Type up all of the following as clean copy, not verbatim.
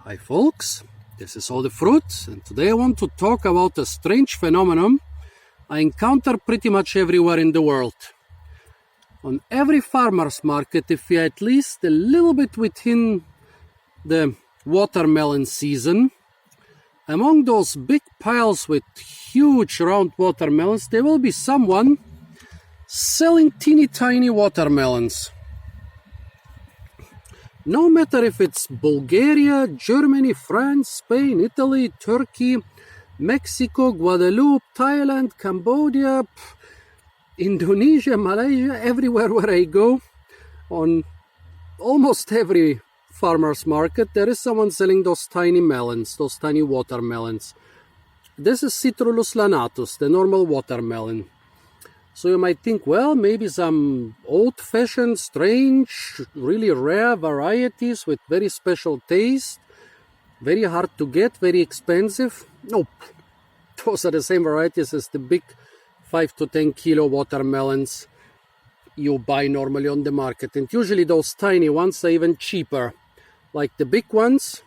Hi folks, this is All the Fruit, and today I want to talk about a strange phenomenon I encounter pretty much everywhere in the world. On every farmer's market, if you're at least a little bit within the watermelon season, among those big piles with huge round watermelons, there will be someone selling teeny tiny watermelons. No matter if it's Bulgaria, Germany, France, Spain, Italy, Turkey, Mexico, Guadeloupe, Thailand, Cambodia, Indonesia, Malaysia, everywhere where I go, on almost every farmer's market, there is someone selling those tiny melons, those tiny watermelons. This is Citrullus lanatus, the normal watermelon. So you might think, well, maybe some old-fashioned, strange, really rare varieties with very special taste, very hard to get, very expensive. Nope, those are the same varieties as the big 5 to 10 kilo watermelons you buy normally on the market. And usually those tiny ones are even cheaper. Like the big ones,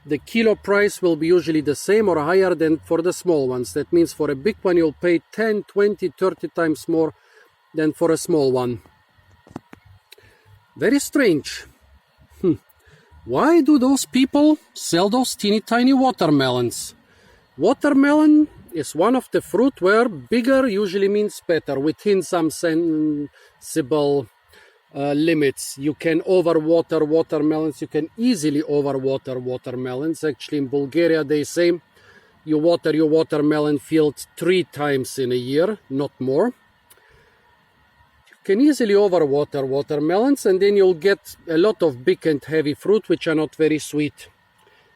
the kilo price will be usually the same or higher than for the small ones. That means for a big one you'll pay 10, 20, 30 times more than for a small one. Very strange. Why do those people sell those teeny tiny watermelons? Watermelon is one of the fruit where bigger usually means better, within some sensible limits. You can overwater watermelons. You can easily overwater watermelons. Actually, in Bulgaria, they say you water your watermelon field 3 times in a year, not more. You can easily overwater watermelons, and then you'll get a lot of big and heavy fruit, which are not very sweet.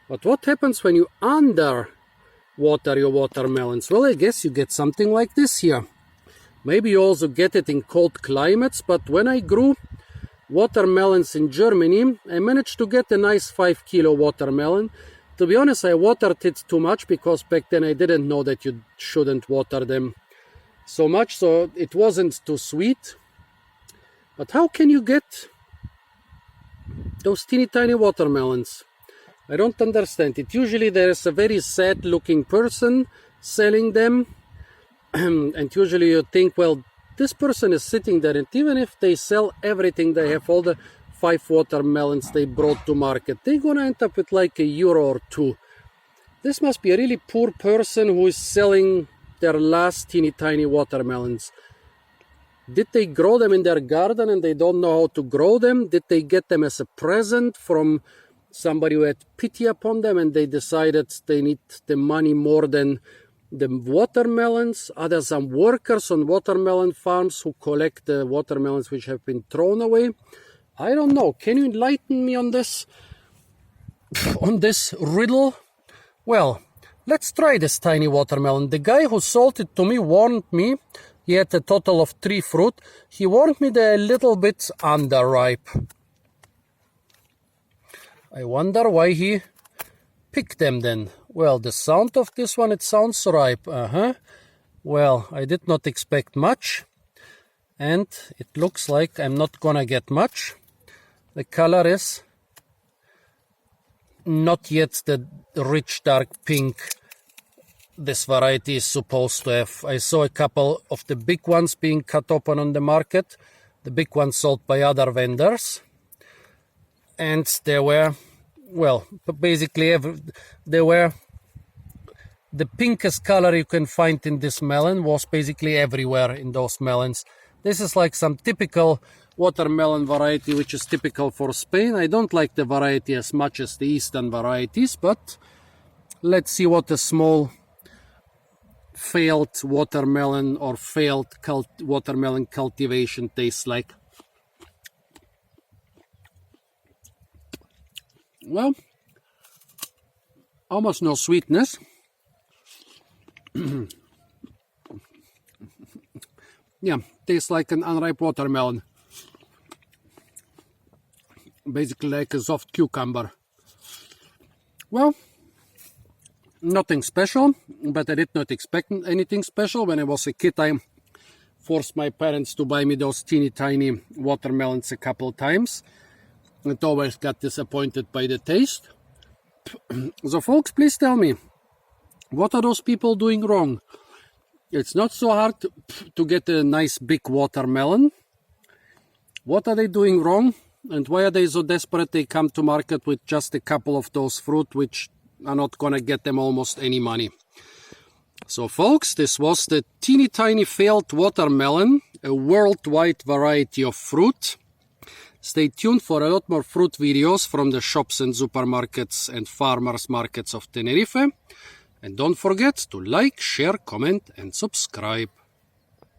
But what happens when you underwater your watermelons? Well, I guess you get something like this here. Maybe you also get it in cold climates, but when I grew watermelons in Germany, I managed to get a nice 5 kilo watermelon. To be honest, I watered it too much because back then I didn't know that you shouldn't water them so much, so it wasn't too sweet. But how can you get those teeny tiny watermelons? I don't understand it. Usually there is a very sad looking person selling them. And usually you think, well, this person is sitting there, and even if they sell everything, they have all the 5 watermelons they brought to market, they're gonna end up with like €1 or 2. This must be a really poor person who is selling their last teeny tiny watermelons. Did they grow them in their garden and they don't know how to grow them? Did they get them as a present from somebody who had pity upon them and they decided they need the money more than the watermelons? Are there some workers on watermelon farms who collect the watermelons which have been thrown away? I don't know. Can you enlighten me on this riddle? Well, let's try this tiny watermelon. The guy who sold it to me warned me. He had a total of 3 fruit. He warned me they're a little bit underripe. I wonder why he picked them then. Well, the sound of this one, it sounds ripe. Well, I did not expect much. And it looks like I'm not gonna get much. The color is not yet the rich dark pink this variety is supposed to have. I saw a couple of the big ones being cut open on the market. The big ones sold by other vendors. And they were, well, basically they were the pinkest color you can find in this melon was basically everywhere in those melons. This is like some typical watermelon variety which is typical for Spain. I don't like the variety as much as the eastern varieties, but let's see what a small failed watermelon or failed watermelon cultivation tastes like. Well, almost no sweetness. Yeah, tastes like an unripe watermelon. Basically like a soft cucumber. Well, nothing special, but I did not expect anything special. When I was a kid, I forced my parents to buy me those teeny tiny watermelons a couple of times. And always got disappointed by the taste. So folks, please tell me, what are those people doing wrong? It's not so hard to get a nice big watermelon. What are they doing wrong? And why are they so desperate they come to market with just a couple of those fruit which are not gonna get them almost any money? So folks, this was the teeny tiny failed watermelon, a worldwide variety of fruit. Stay tuned for a lot more fruit videos from the shops and supermarkets and farmers markets of Tenerife. And don't forget to like, share, comment and subscribe.